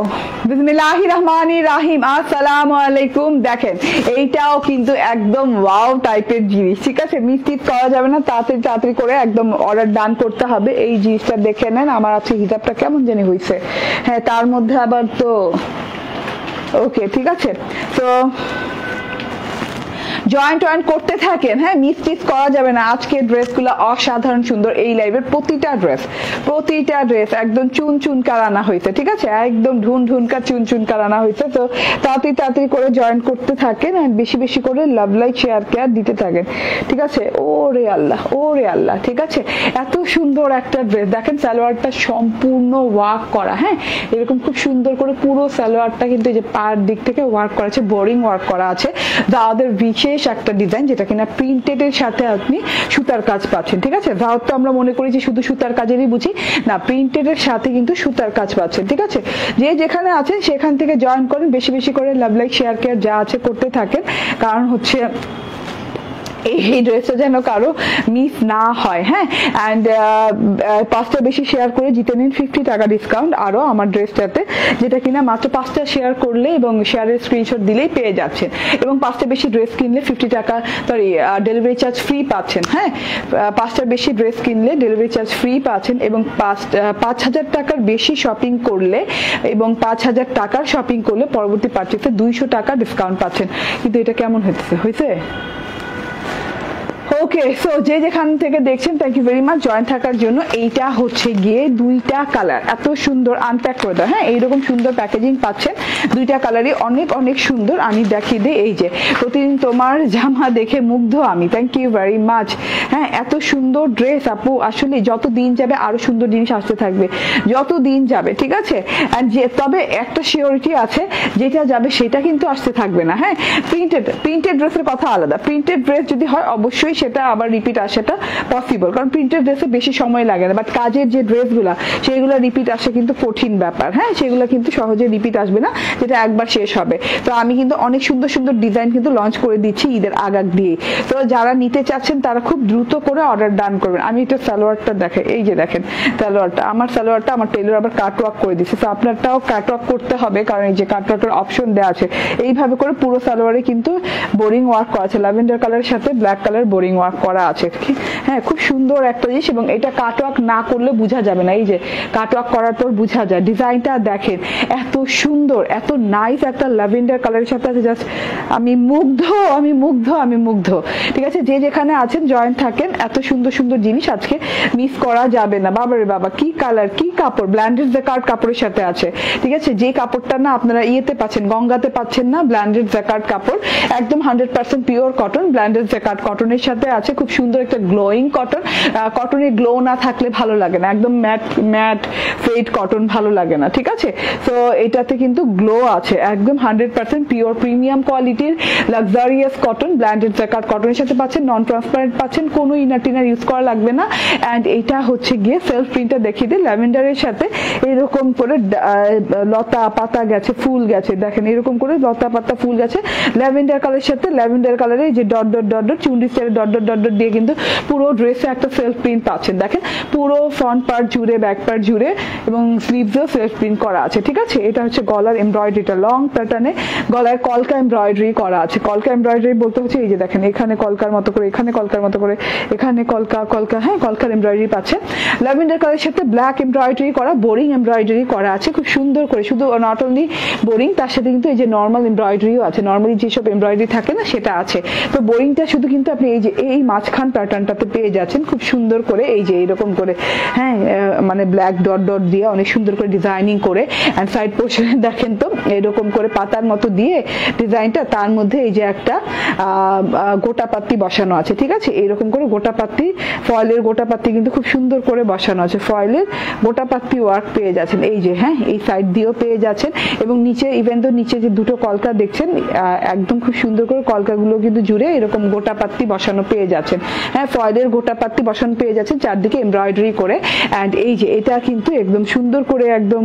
বিসমিল্লাহির রহমানির রহিম, আসসালামু আলাইকুম। দেখেন এইটাও কিন্তু একদম ওয়াও টাইপের জিনিস, ঠিক আছে? মিসটিট করা যাবে না, তাড়াতাড়ি তাড়াতাড়ি করে একদম অর্ডার ডান করতে হবে। এই জিনিসটা দেখে নেন, আমার আছে হিজাবটা কেমন জানি হয়েছে, হ্যাঁ তার মধ্যে আবার তো ওকে, ঠিক আছে। তো জয়েন্ট ওয়েন্ট করতে থাকেন, হ্যাঁ মিসটিচ করা যাবে না। আজকের ড্রেসগুলো অসাধারণ সুন্দর। এই লাইভের প্রতিটা ড্রেস একদম চুন চুনকার আনা হয়েছে, ঠিক আছে? একদম ঢুন ঢুনকার চুন চুনকার আনা হয়েছে। তো তাড়াতাড়ি তাড়াতাড়ি করে জয়েন্ট করতে থাকেন আর বেশি বেশি করে লাভ লাইক শেয়ার কেয়ার দিতে থাকেন, ঠিক আছে? ওরে আল্লাহ, ওরে আল্লাহ, ঠিক আছে? এত সুন্দর একটা ড্রেস দেখেন, সালোয়ারটা সম্পূর্ণ ওয়ার্ক করা, হ্যাঁ এরকম খুব সুন্দর করে পুরো সালোয়ারটা কিন্তু এই যে পার দিক থেকে ওয়ার্ক করা আছে, বোরিং ওয়ার্ক করা আছে। দাওয়াদের বিশেষ একটা ডিজাইন যেটা কিনা প্রিন্টেড এর সাথে আপনি সুতার কাজ পাচ্ছেন, ঠিক আছে? দাওয়াত তো আমরা মনে করি যে শুধু সুতার কাজেরই বুঝি, না প্রিন্টেড এর সাথে কিন্তু সুতার কাজ পাচ্ছেন, ঠিক আছে? যে যেখানে আছেন সেখান থেকে জয়েন করেন, বেশি বেশি করে লাভ লাইক শেয়ার কেয়ার যা আছে করতে থাকেন, কারণ হচ্ছে এই ড্রেসটা যেন কারো মিস না হয়, হ্যাঁ। অ্যান্ড 5টা বেশি শেয়ার করে জিতে নিন 50 টাকা ডিসকাউন্ট আরো আমার ড্রেসটাতে, যেটা কিনা মাত্র 5টা শেয়ার করলে এবং শেয়ারের স্ক্রিনশট দিলেই পেয়ে যাচ্ছেন। এবং 5টা বেশি ড্রেস কিনলে 50 টাকা ডেলিভারি চার্জ ফ্রি পাচ্ছেন, হ্যাঁ 5টার বেশি ড্রেস কিনলে ডেলিভারি চার্জ ফ্রি পাচ্ছেন। এবং 5,000 টাকার বেশি শপিং করলে এবং 5,000 টাকার শপিং করলে পরবর্তী পার্চেসে 200 টাকা ডিসকাউন্ট পাচ্ছেন। কিন্তু এটা কেমন হয়েছে? ওকে, সো যে যেখান থেকে দেখছেন thank you very much join থাকার জন্য। এইটা হচ্ছে গিয়ে 2টা কালার, এত সুন্দর আনপ্যাক করে দাও, হ্যাঁ এইরকম সুন্দর প্যাকেজিং পাচ্ছেন। 2টা কালারই অনেক অনেক সুন্দর। আমি দেখিয়ে দিই, এই যে প্রতিদিন তোমার জামা দেখে মুগ্ধ আমি, থ্যাংক ইউ ভেরি মাচ। হ্যাঁ এত সুন্দর ড্রেস আপু, আসলে যত দিন যাবে আরো সুন্দর জিনিস আসতে থাকবে যত দিন যাবে, ঠিক আছে? তবে একটা সিওরিটি আছে, যেটা যাবে সেটা কিন্তু আসতে থাকবে না, হ্যাঁ। প্রিন্টেড ড্রেসের কথা আলাদা, প্রিন্টেড ড্রেস যদি হয় অবশ্যই সেটা আবার রিপিট আসাটা পসিবল, কারণ প্রিন্টেড ড্রেসে বেশি সময় লাগে না। বাট কাজের যে ড্রেসগুলো সেগুলো রিপিট আসা কিন্তু কঠিন ব্যাপার, হ্যাঁ সেগুলো কিন্তু সহজে রিপিট আসবে না, যেটা একবার শেষ হবে। তো আমি কিন্তু অনেক সুন্দর সুন্দর ডিজাইন কিন্তু লঞ্চ করে দিচ্ছি ঈদের আগাগ দিয়ে। তো যারা নিতে চাচ্ছেন তারা খুব দ্রুত করে অর্ডার ডান করবেন। আমি এটা সালোয়ারটা দেখেন, এই যে দেখেন সালোয়ারটা, আমার সালোয়ারটা আমার টেলর আবার কাটওয়ার্ক করে দিচ্ছে, তো আপনারটাও কাটওয়ার্ক করতে হবে, কারণ এই যে কাটওয়ার্কের অপশন দেওয়া আছে। এইভাবে করে পুরো সালোয়ারে কিন্তু বোরিং ওয়ার্ক করা আছে, ল্যাভেন্ডার কালারের সাথে ব্ল্যাক কালার বোরিং ওয়ার্ক করা আছে, হ্যাঁ খুব সুন্দর একটা জিনিস। এবং এটা কাটওয়ার্ক না করলে বোঝা যাবে না, এই যে কাটওয়ার্ক করার পর বোঝা যায়। ডিজাইনটা দেখেন এত সুন্দর, এত নাইস একটা ল্যাভেন্ডার কালারের সাথে আছে, জাস্ট আমি মুগ্ধ, ঠিক আছে? যে যেখানে আছেন জয়েন থাকেন, এত সুন্দর সুন্দর জিনিস আজকে মিস করা যাবে না। বাবারে বাবা, কি কালার, কি কাপড়, ব্ল্যান্ডেড জ্যাকার্ড কাপড়ের সাথে আছে, ঠিক আছে? যে কাপড়টা না আপনারা ইয়েতে পাচ্ছেন, গঙ্গাতে পাচ্ছেন না, ব্ল্যান্ডেড জ্যাকার্ড কাপড়, একদম 100% পিওর কটন, ব্ল্যান্ডেড জ্যাকার্ড কটনের সাথে আছে। খুব সুন্দর একটা গ্লোয়িং কটন, কটনের গ্লো না থাকলে ভালো লাগে না, একদম ম্যাট ফেড কটন ভালো লাগে না, ঠিক আছে? তো এটাতে কিন্তু গ্লো আছে, একদম 100% পিওর প্রিমিয়াম কোয়ালিটির লাক্সারিয়াস কটন, ব্ল্যান্ডেড জ্যাকার্ড কটনের সাথে পাচ্ছেন, নন ট্রান্সপারেন্ট পাচ্ছেন, কোনো ইনার টিনার ইউজ করা লাগবে না। অ্যান্ড এটা হচ্ছে গিয়ে সেলফ প্রিন্টটা দেখিয়ে দিই, ল্যাভেন্ডারের সাথে এরকম করে লতা পাতা গেছে, ফুল গেছে, দেখেন এরকম করে লতা পাতা ফুল গেছে ল্যাভেন্ডার কালারের সাথে। ল্যাভেন্ডার কালারে যে dot dot dot dot Chundi স্টাইলের ডট ডট ডট ডট দিয়ে কিন্তু পুরো ড্রেসে একটা সেলফ প্রিন্ট পাচ্ছেন, দেখেন পুরো ফ্রন্ট পার্ট জুড়ে, ব্যাক পার্ট জুড়ে এবং স্লিভসেও সেলফ প্রিন্ট করা আছে, ঠিক আছে? এটা হচ্ছে গলার এমব্রয়ডারিটা, লং প্যাটার্নে গলায় কলকা এমব্রয়ডারি করা আছে। কলকা এমব্রয়ডারি বলতে হচ্ছে এই যে দেখেন এখানে কলকার মতো করে, এখানে কলকার মতো করে, এখানে কলকা, হ্যাঁ কলকার এমব্রয়ডারি পাচ্ছেন। ল্যাভেন্ডার কালারের সাথে ব্ল্যাক এমব্রয়ডারি করা, বোরিং এমব্রয়ডারি করা আছে খুব সুন্দর করে। শুধু নট অনলি বোরিং, তার সাথে কিন্তু এই যে নর্মাল এমব্রয়ডারিও আছে, নর্মালি যেসব এমব্রয়ডারি থাকে না সেটা আছে। তো বোরিংটা শুধু কিন্তু আপনি এই যে এই মাঝখান প্যাটার্নটাতে পেয়ে যাচ্ছেন খুব সুন্দর করে, এই যে এরকম করে, হ্যাঁ মানে ব্ল্যাক ডট ডট দিয়ে অনেক সুন্দর করে ডিজাইনিং করে। অ্যান্ড সাইড পোর্শনে দেখেন তো এরকম করে পাতার মতো দিয়ে ডিজাইনটা, তার মধ্যে এই যে একটা গোটা পাত্তি বসানো আছে, ঠিক আছে? এইরকম করে গোটা পাত্তি, ফয়েলের গোটা পাত্তি কিন্তু খুব সুন্দর করে বসানো আছে, ফয়েলের গোটা পাত্তি ওয়ার্ক পেয়ে যাচ্ছেন, এই যে হ্যাঁ এই সাইড দিয়েও পেয়ে যাচ্ছেন। এবং নিচে ইভেন তো নিচে যে দুটো কলকা দেখছেন, একদম খুব সুন্দর করে কলকাগুলো কিন্তু জুড়ে এরকম গোটা পাত্তি বসানো বসানো পেয়ে যাচ্ছেন। হ্যাঁ, ফয়েলের গোটাপাত্তি বসানো পেয়ে যাচ্ছেন চারদিকে এমব্রয়ডারি করে। অ্যান্ড এই যে এটা কিন্তু একদম সুন্দর করে একদম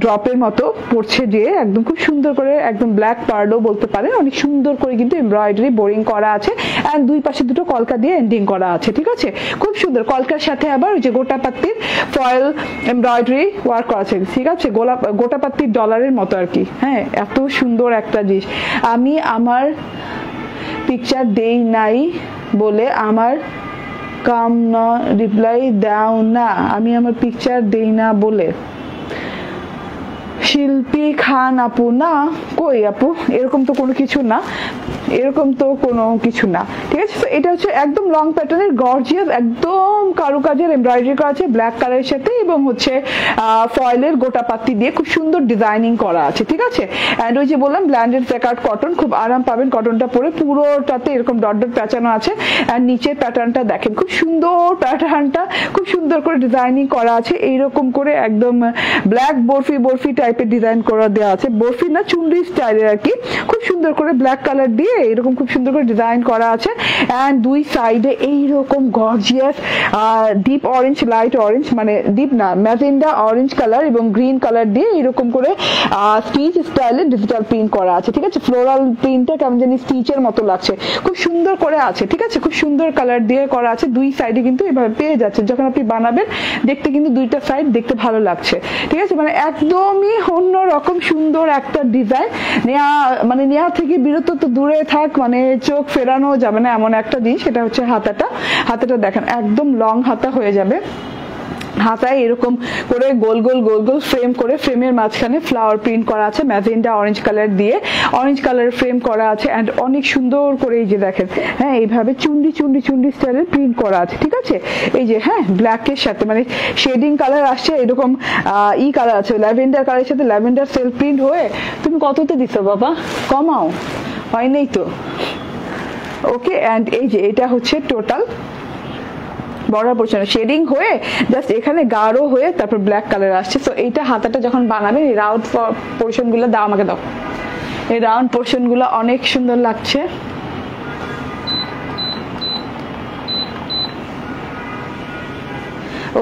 ড্রপের মতো পড়ছে, যে একদম খুব সুন্দর করে একদম ব্ল্যাক পার্লও বলতে পারেন, অনেক সুন্দর করে কিন্তু এমব্রয়ডারি বোরিং করা আছে। অ্যান্ড দুই পাশে দুটো কলকা দিয়ে এন্ডিং করা আছে, ঠিক আছে, খুব সুন্দর। কলকার সাথে আবার ওই যে গোটাপাত্তির ফয়েল এমব্রয়ডারি ওয়ার্ক করা আছে, ঠিক আছে, গোটাপাত্তির ডলারের মতো আর কি। হ্যাঁ, এত সুন্দর একটা জিনিস। আমি আমার পিকচার দেই নাই বলে আমার কাম না রিপ্লাই দাও না, আমি আমার পিকচার দেই না বলে। শিল্পী খান আপু? না, কই আপু, এরকম তো কোনো কিছু না, এরকম তো কোনো কিছু না, ঠিক আছে। তো এটা হচ্ছে একদম লং প্যাটার্নের গর্জিয়াস একদম কারুকাজের এমব্রয়ডারি করা আছে ব্ল্যাক কালারের সাথে, এবং হচ্ছে ফয়েলের গোটাপাত্তি দিয়ে খুব সুন্দর ডিজাইনিং করা আছে, ঠিক আছে। অ্যান্ড ওই যে বললাম ব্ল্যান্ডেড জ্যাকার্ড কটন, খুব আরাম পাবেন কটনটা পরে, পুরোটাতে এরকম ডট ডট প্যাচানো আছে। অ্যান্ড নিচের প্যাটার্নটা দেখেন, খুব সুন্দর প্যাটার্নটা, খুব সুন্দর করে ডিজাইনিং করা আছে, এইরকম করে একদম ব্ল্যাক বরফি বরফি টাইপের ডিজাইন করা দেওয়া আছে, বরফি না চুনরি স্টাইলের আর কি, খুব সুন্দর করে ব্ল্যাক কালার দিয়ে এরকম খুব সুন্দর করে ডিজাইন করা আছে। অ্যান্ড দুই সাইডে এইরকম gorgeous deep orange, light orange, মানে ডিপ না ম্যাজেন্ডা অরেঞ্জ কালার এবং গ্রিন কালার দিয়ে এরকম করে স্টিচ স্টাইলে ডিজিটাল প্রিন্ট করা আছে, ঠিক আছে। ফ্লোরাল প্রিন্টটা কেমন জানি স্টিচের মতো লাগছে, খুব সুন্দর করে আছে, ঠিক আছে, খুব সুন্দর কালার দিয়ে করা আছে। দুই সাইডে কিন্তু এভাবে পেয়ে যাচ্ছে, যখন আপনি বানাবেন দেখতে কিন্তু দুইটা সাইড দেখতে ভালো লাগছে, ঠিক আছে, মানে একদমই অন্য রকম সুন্দর একটা ডিজাইন। মানে নেওয়া থেকে বিরত তো দূরে থাক, মানে চোখ ফেরানো যাবে না এমন একটা জিনিস। সেটা হচ্ছে হাতাটা, হাতাটা দেখেন একদম লং হাতা হয়ে যাবে, হাতায় এরকম করে গোল গোল গোল গোল ফ্রেম করে, ফ্রেমের মাঝখানে ফ্লাওয়ার প্রিন্ট করা আছে ম্যাজেন্ডা অরেঞ্জ কালার দিয়ে, অরেঞ্জ কালারের ফ্রেম করা আছে। অ্যান্ড অনেক সুন্দর করে এই যে দেখেন, হ্যাঁ, এইভাবে চুন্ডি চুন্ডি চুন্ডি স্টাইলের প্রিন্ট করা আছে, ঠিক আছে। এই যে হ্যাঁ, ব্ল্যাকের সাথে মানে শেডিং কালার আসছে, এরকম ই কালার আছে ল্যাভেন্ডার কালারের সাথে ল্যাভেন্ডার সেলফ প্রিন্ট হয়ে। তুমি কততে দিছো বাবা, কমাও, হয় নাই তো, ওকে। অ্যান্ড এই যে এটা হচ্ছে টোটাল বর্ডার পোর্শন শেডিং হয়ে জাস্ট এখানে গাঢ় হয়ে তারপর ব্ল্যাক কালার আসছে। তো এইটা হাতাটা যখন বানাবেন এই রাউন্ড পোর্শন গুলো দাও, আমাকে দাও, এই রাউন্ড পোর্শন গুলো অনেক সুন্দর লাগছে।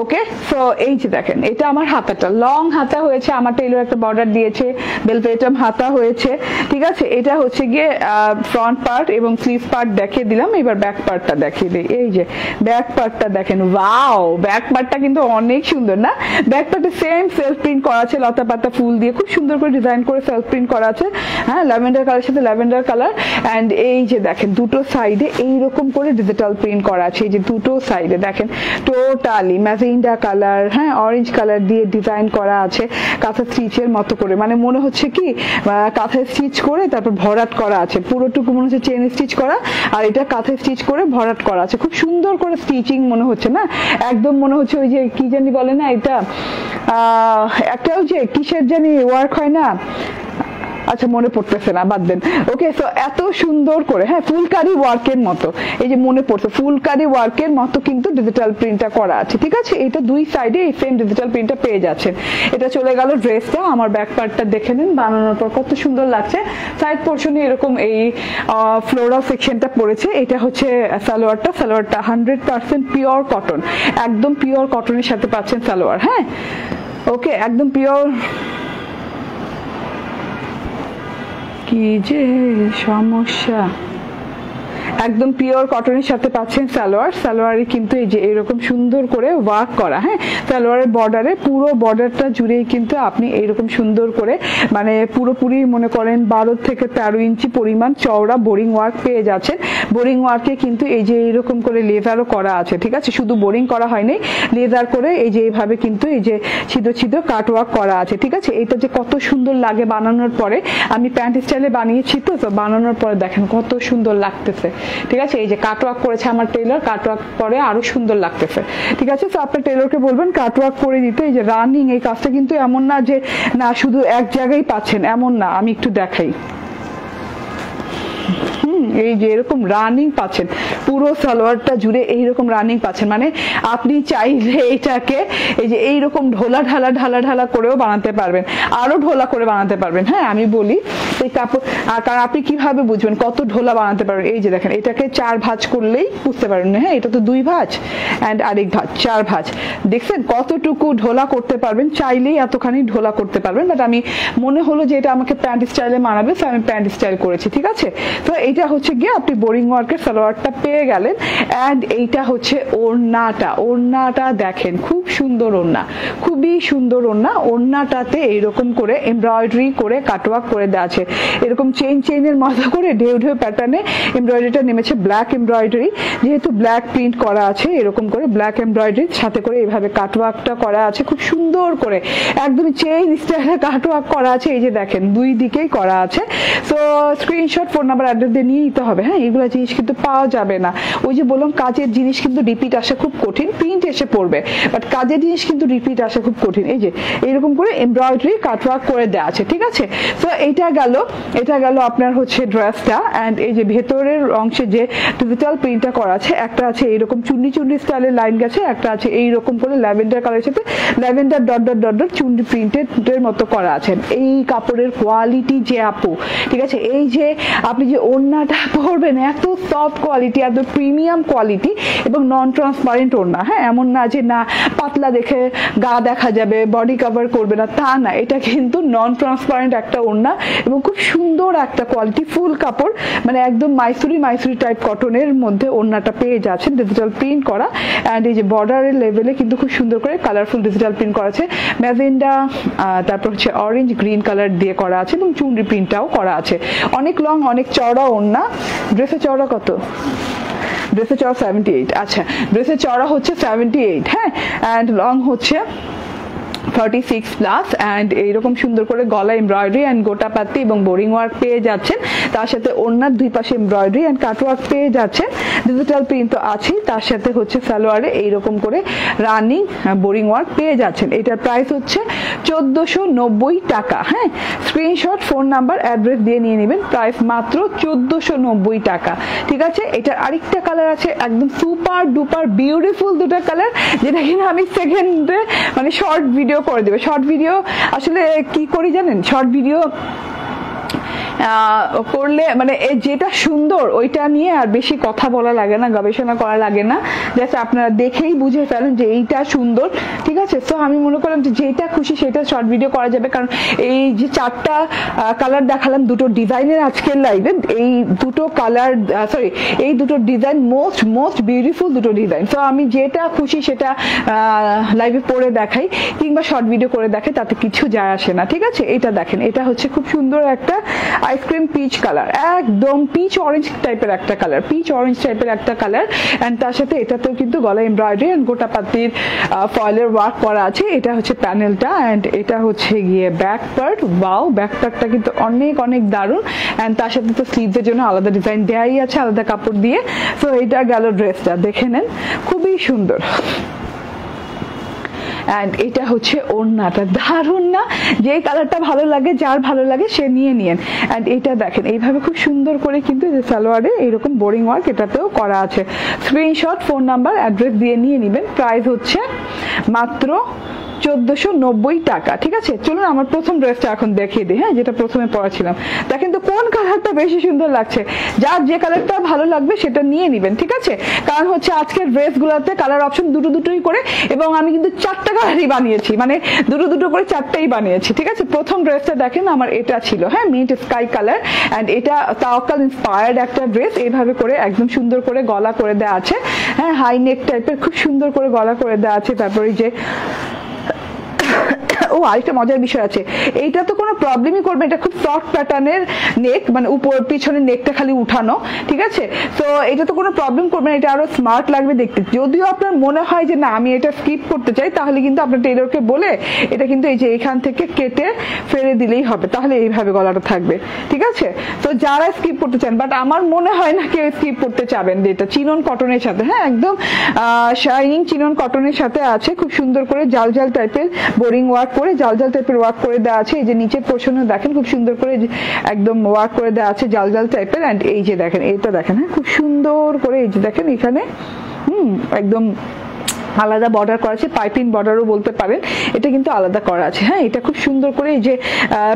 ওকে, সো এই যে দেখেন এটা আমার হাতাটা লং হাতা হয়েছে, আমার টেইলর একটা বর্ডার দিয়েছে, বেলপেটাম হাতা হয়েছে, ঠিক আছে। এটা হচ্ছে গিয়ে ফ্রন্ট পার্ট এবং স্লিভ পার্ট দেখিয়ে দিলাম, এবার ব্যাক পার্টটা দেখিয়ে দিই। এই যে ব্যাক পার্টটা দেখেন, ওয়াও, ব্যাক পার্টটা কিন্তু অনেক সুন্দর না? ব্যাক পার্টে সেম সেলফ প্রিন্ট করা আছে, লতা পাতা ফুল দিয়ে খুব সুন্দর করে ডিজাইন করে সেলফ প্রিন্ট করা আছে, হ্যাঁ, ল্যাভেন্ডার কালারের সাথে ল্যাভেন্ডার কালার। অ্যান্ড এই যে দেখেন দুটো সাইডে এইরকম করে ডিজিটাল প্রিন্ট করা আছে, এই যে দুটো সাইডে দেখেন টোটালি ম্যাজেন্ডা কালার, হ্যাঁ, অরেঞ্জ কালার দিয়ে ডিজাইন করা আছে কাঁথা স্টিচের মতো করে, মানে মনে হচ্ছে কি কাঁথায় স্টিচ করে তারপর ভরাট করা আছে, পুরোটুকু মনে হচ্ছে চেন স্টিচ করা, আর এটা কাঁথায় স্টিচ করে ভরাট করা আছে, খুব সুন্দর করে স্টিচিং মনে হচ্ছে না, একদম মনে হচ্ছে ওই যে কি জানি বলে না এটা, একটাও যে কিসের জানি ওয়ার্ক হয় না, আচ্ছা মনে পড়তেছে না, বাদ দেন। ওকে, সো এত সুন্দর করে, হ্যাঁ, ফুলকারি ওয়ার্কের মতো, এই যে মনে পড়ছে ফুলকারি ওয়ার্কের মতো কিন্তু ডিজিটাল প্রিন্টটা করা আছে, ঠিক আছে। এটা দুই সাইডে এই সেম ডিজিটাল প্রিন্টটা পেয়ে যাচ্ছেন। এটা চলে গেল ড্রেসটা, আমার ব্যাক পার্টটা দেখে নিন, বানানোর পর কত সুন্দর লাগছে। সাইড পোর্শনে এরকম এই ফ্লোরাল সেকশনটা পড়েছে, এটা হচ্ছে সালোয়ারটা, সালোয়ারটা 100% পিওর কটন, একদম পিওর কটনের সাথে পাচ্ছেন সালোয়ার, হ্যাঁ, ওকে, একদম পিওর। কি যে সমস্যা, একদম পিওর কটনের সাথে পাচ্ছেন সালোয়ার, সালোয়ারে কিন্তু এই যে এরকম সুন্দর করে ওয়ার্ক করা, হ্যাঁ, সালোয়ারের বর্ডারে পুরো বর্ডারটা জুড়েই কিন্তু আপনি এইরকম সুন্দর করে মানে পুরোপুরি মনে করেন 12 থেকে 13 ইঞ্চি পরিমাণ চওড়া বোরিং ওয়ার্ক পেয়ে যাচ্ছেন। বোরিং ওয়ার্কে কিন্তু এই যে এইরকম করে লেজারও করা আছে, ঠিক আছে, শুধু বোরিং করা হয়নি, লেজার করে এই যে এইভাবে কিন্তু এই যে ছিদ্র ছিদ্র কাট ওয়ার্ক করা আছে, ঠিক আছে। এটা যে কত সুন্দর লাগে বানানোর পরে, আমি প্যান্ট স্টাইলে বানিয়েছি তো, তো বানানোর পরে দেখেন কত সুন্দর লাগতেছে, ঠিক আছে। এই যে কাটওয়ার্ক করেছে আমার টেইলর, কাটওয়ার্ক পরে আরো সুন্দর লাগতেছে, ঠিক আছে। তো আপনার টেইলরকে বলবেন কাটওয়ার্ক করে দিতে। এই যে রানিং এই কাজটা কিন্তু এমন না যে না শুধু এক জায়গায় পাচ্ছেন, এমন না, আমি একটু দেখাই, এই যে এরকম রানিং পাচ্ছেন পুরো সালোয়ারটা জুড়ে এইরকম রানিং পাচ্ছেন। মানে আপনি চাইলে এটাকে এই যে এইরকম ঢোলা ঢালা ঢালা ঢালা করেও বানাতে পারবেন, আরো ঢোলা করে বানাতে পারবেন। হ্যাঁ আমি বলি এই কাপড়, কারণ আপনি কিভাবে বুঝবেন কত ঢোলা বানাতে পারবেন? এই যে দেখেন, এটাকে 4 ভাঁজ করলেই বুঝতে পারবেন। হ্যাঁ এটা তো 2 ভাঁজ অ্যান্ড আরেক ভাঁজ, 4 ভাঁজ। দেখছেন কতটুকু ঢোলা করতে পারবেন? চাইলেই এতখানি ঢোলা করতে পারবেন। বাট আমি মনে হলো যে এটা আমাকে প্যান্ট স্টাইলে মানাবে, তো আমি প্যান্ট স্টাইল করেছি। ঠিক আছে, তো এইটা হচ্ছে গিয়ে আপনি বোরিং ওয়ার্কের সালোয়ারটা পেয়ে গেলেন। অ্যান্ড এইটা হচ্ছে ওড়নাটা। ওড়নাটা দেখেন, খুব সুন্দর ওড়না, খুবই সুন্দর ওড়না। ওড়নাটাতে এইরকম করে এমব্রয়ডারি করে কাটওয়ার্ক করে দেওয়া আছে, এরকম চেইনের মতো করে ঢেউ ঢেউ প্যাটার্নে এমব্রয়ডারিটা নেমেছে। ব্ল্যাক এমব্রয়ডারি, যেহেতু ব্ল্যাক প্রিন্ট করা আছে, এরকম করে ব্ল্যাক এমব্রয়ডারি সাথে করে এইভাবে কাটওয়ার্কটা করা আছে, খুব সুন্দর করে একদমই চেইন স্টাইলে কাটওয়ার্ক করা আছে। এই যে দেখেন দুই দিকেই করা আছে। তো স্ক্রিনশট, ফোন নাম্বার, অ্যাড্রেস দিয়ে নিয়ে নিতে হবে। হ্যাঁ এগুলো জিনিস কিন্তু পাওয়া যাবে না। ওই যে বললাম কাজের জিনিস কিন্তু রিপিট আসা খুব কঠিন, প্রিন্ট এসে পড়বে, বাট কাজের জিনিস কিন্তু রিপিট আসা খুব কঠিন। এই যে এরকম করে এমব্রয়ডারি কাটওয়ার্ক করে দেওয়া আছে। ঠিক আছে, তো এটা গেল আপনার হচ্ছে ড্রেসটা। অ্যান্ড এই যে ভেতরের অংশে যে ডিজিটাল প্রিন্টটা করা আছে, একটা আছে এইরকম চুন্ডি চুন্ডি স্টাইলের লাইন গেছে, একটা আছে এইরকম করে ল্যাভেন্ডার কালারের সাথে lavender dot dot dot dot Chundi প্রিন্টের মতো করা আছে। এই কাপড়ের কোয়ালিটি যে আপু, ঠিক আছে, এই যে আপনি যে ওড়নাটা পরবেন, এত সফট কোয়ালিটি, এত প্রিমিয়াম কোয়ালিটি এবং নন ট্রান্সপারেন্ট ওড়না। হ্যাঁ এমন না যে না পাতলা দেখে গা দেখা যাবে, বডি কভার করবে না, তা না। এটা কিন্তু নন ট্রান্সপারেন্ট একটা ওড়না এবং খুব সুন্দর একটা কোয়ালিটি ফুল কাপড়, মানে একদম মাইসুরি টাইপ কটনের মধ্যে ওড়নাটা পেয়ে যাচ্ছেন, ডিজিটাল প্রিন্ট করা। অ্যান্ড এই যে বর্ডারের লেভেলে কিন্তু খুব সুন্দর করে কালারফুল ডিজিটাল প্রিন্ট করা আছে, ম্যাজেন্ডা, তারপর হচ্ছে অরেঞ্জ গ্রিন কালার দিয়ে করা আছে এবং চুনরি প্রিন্টটাও করা আছে। অনেক লং, অনেক চওড়া ওড়না। ড্রেসের চওড়া কত? ড্রেসের চওড়া 78। আচ্ছা, ড্রেসের চওড়া হচ্ছে 78। হ্যাঁ, অ্যান্ড লং হচ্ছে 36 প্লাস। অ্যান্ড এইরকম সুন্দর করে গলা এমব্রয়ডারি অ্যান্ড গোটা পাতি এবং বোরিং ওয়ার্ক পেয়ে যাচ্ছেন। তার সাথে ওড়নার দুই পাশে এমব্রয়ডারি অ্যান্ড কাটওয়ার্ক পেয়ে যাচ্ছেন। ডিজিটাল প্রিন্ট তো আছেই, তার সাথে হচ্ছে সালোয়ারে এইরকম করে রানিং বোরিং ওয়ার্ক পেয়ে যাচ্ছেন। এটার প্রাইস হচ্ছে 1490 টাকা। হ্যাঁ, স্ক্রিনশট, ফোন নাম্বার, অ্যাড্রেস দিয়ে নিয়ে নেবেন। প্রাইস মাত্র 1490 টাকা। ঠিক আছে, এটার আরেকটা কালার আছে, একদম সুপার ডুপার বিউটিফুল দুটো কালার, যেটা কিনা আমি সেকেন্ডে মানে শর্ট ভিডিও করে দেবে। শর্ট ভিডিও আসলে কি করি জানেন, শর্ট ভিডিও করলে মানে যেটা সুন্দর ওইটা নিয়ে আর বেশি কথা বলা লাগে না, গবেষণা করা লাগে না, জাস্ট আপনারা দেখেই বুঝে ফেলেন যে এইটা সুন্দর। ঠিক আছে, তো আমি মনে করলাম যে যেটা খুশি সেটা শর্ট ভিডিও করা যাবে, কারণ এই যে 4টা কালার দেখালাম দুটো ডিজাইনের আজকের লাইভে, এই দুটো কালার এই দুটো ডিজাইন মোস্ট বিউটিফুল দুটো ডিজাইন। তো আমি যেটা খুশি সেটা লাইভে পরে দেখাই কিংবা শর্ট ভিডিও করে দেখাই, তাতে কিছু যায় আসে না। ঠিক আছে, এটা দেখেন, এটা হচ্ছে খুব সুন্দর একটা আইসক্রিম পিচ কালার, একদম পিচ অরেঞ্জ টাইপের একটা কালার, পিচ অরেঞ্জ টাইপের একটা কালার। এন্ড তার সাথে এটাতেও কিন্তু গলা এমব্রয়ডারি এন্ড গোটা পাতির ফয়েলের ওয়ার্ক করা আছে। এটা হচ্ছে প্যানেলটা এন্ড এটা হচ্ছে গিয়ে ব্যাক পার্ট। ওয়াও, ব্যাক পার্টটা কিন্তু অনেক দারুণ। এন্ড তার সাথে তো স্লিভসের জন্য আলাদা ডিজাইন দেয়াই আছে, আলাদা কাপড় দিয়ে। তো এটা গেল ড্রেসটা, দেখে নেন, খুবই সুন্দর। অ্যান্ড এটা হচ্ছে ওড়নাটা, দারুণ না? যে কালারটা ভালো লাগে, যার ভালো লাগে সে নিয়ে নিয়েন। অ্যান্ড এটা দেখেন, এইভাবে খুব সুন্দর করে কিন্তু সালোয়ারে এইরকম বোরিং ওয়ার্ক এটাতেও করা আছে। স্ক্রিনশট, ফোন নাম্বার, অ্যাড্রেস দিয়ে নিয়ে নেবেন। প্রাইস হচ্ছে মাত্র 1490 টাকা। ঠিক আছে, চলুন আমার প্রথম ড্রেসটা এখন দেখিয়ে দিই। হ্যাঁ, যেটা প্রথমে পরেছিলাম, দেখেন তো কোন কালারটা বেশি সুন্দর লাগছে। যার যে কালারটা ভালো লাগবে সেটা নিয়ে নেবেন। ঠিক আছে, কারণ হচ্ছে আজকের ড্রেসগুলোতে কালার অপশন দুটোই করে, এবং আমি কিন্তু 4টা কালারই বানিয়েছি, মানে দুটো করে 4টাই বানিয়েছি। ঠিক আছে, প্রথম ড্রেসটা দেখেন আমার এটা ছিল, হ্যাঁ, মিন্ট স্কাই কালার। অ্যান্ড এটা তাওয়াক্কাল ইন্সপায়ার্ড একটা ড্রেস, এইভাবে করে একদম সুন্দর করে গলা করে দেওয়া আছে। হ্যাঁ, হাই নেক টাইপের খুব সুন্দর করে গলা করে দেওয়া আছে। তারপরে যে ও আরেকটা মজার বিষয় আছে, এইটা তো কোনো প্রবলেমই করবে, এটা খুব সফট প্যাটার্নের নেক, মানে উপর পিছনের নেকটা খালি উঠানো। ঠিক আছে, তো এটা তো কোনো প্রবলেম করবে না, এটা আরো স্মার্ট লাগবে দেখতে। যদিও আপনার মনে হয় যে না আমি এটা স্কিপ করতে চাই, তাহলে কিন্তু আপনার টেলরকে বলে এটা কিন্তু এই যে এখান থেকে কেটে ফেলে দিলেই হবে, তাহলে এইভাবে গলাটা থাকবে। ঠিক আছে, তো যারা স্কিপ করতে চান, বাট আমার মনে হয় না কেউ স্কিপ করতে চাবেন। এটা চিনন কটনের সাথে, হ্যাঁ, একদম শাইনিং চিনন কটনের সাথে আছে, খুব সুন্দর করে জাল টাইপের বোরিং ওয়ার্ক উপরে জাল জাল টাইপের ওয়ার্ক করে দেওয়া আছে, এই যে নিচের পোর্শনে দেখেন খুব সুন্দর করে একদম ওয়ার্ক করে দেওয়া আছে জাল জাল টাইপের। অ্যান্ড এই যে দেখেন এটা দেখেন, হ্যাঁ খুব সুন্দর করে এই যে দেখেন এখানে একদম আলাদা বর্ডার করা আছে, পাইপিং বর্ডারও বলতে পারেন, এটা কিন্তু আলাদা করা আছে। হ্যাঁ এটা খুব সুন্দর করে এই যে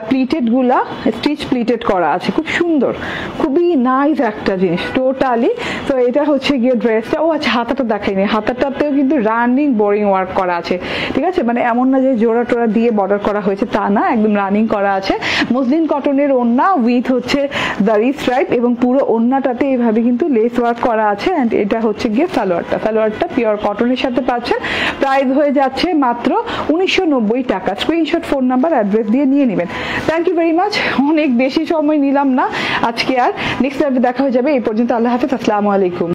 প্লিটেড গুলা স্টিচ প্লিটেড করা আছে, খুব সুন্দর, খুবই নাইস একটা জিনিস টোটালি। তো এটা হচ্ছে গিয়ে ড্রেসটা। ও আচ্ছা, হাতাটা দেখাইনি, হাতাটাতেও কিন্তু রানিং বোরিং ওয়ার্ক করা আছে, ঠিক আছে, মানে এমন না যে জোড়া টোড়া দিয়ে বর্ডার করা হয়েছে তা না, একদম রানিং করা আছে। মসলিন কটনের ওড়না উইথ হচ্ছে দাড়ি স্ট্রাইপ এবং পুরো ওড়নাটাতে এইভাবে কিন্তু লেস ওয়ার্ক করা আছে। অ্যান্ড এটা হচ্ছে গিয়ে সালোয়ারটা পিওর কটনের সাথে পাচ্ছেন। প্রাইস হয়ে যাচ্ছে মাত্র 1990 টাকা। স্ক্রিনশট, ফোন নাম্বার, অ্যাড্রেস দিয়ে নিয়ে নেবেন। Thank you very much. অনেক বেশি সময় নিলাম না আজকে আর, নেক্সট লাইভে দেখা হয়ে যাবে। এই পর্যন্ত আল্লাহ হাফেজ, আসসালামু আলাইকুম।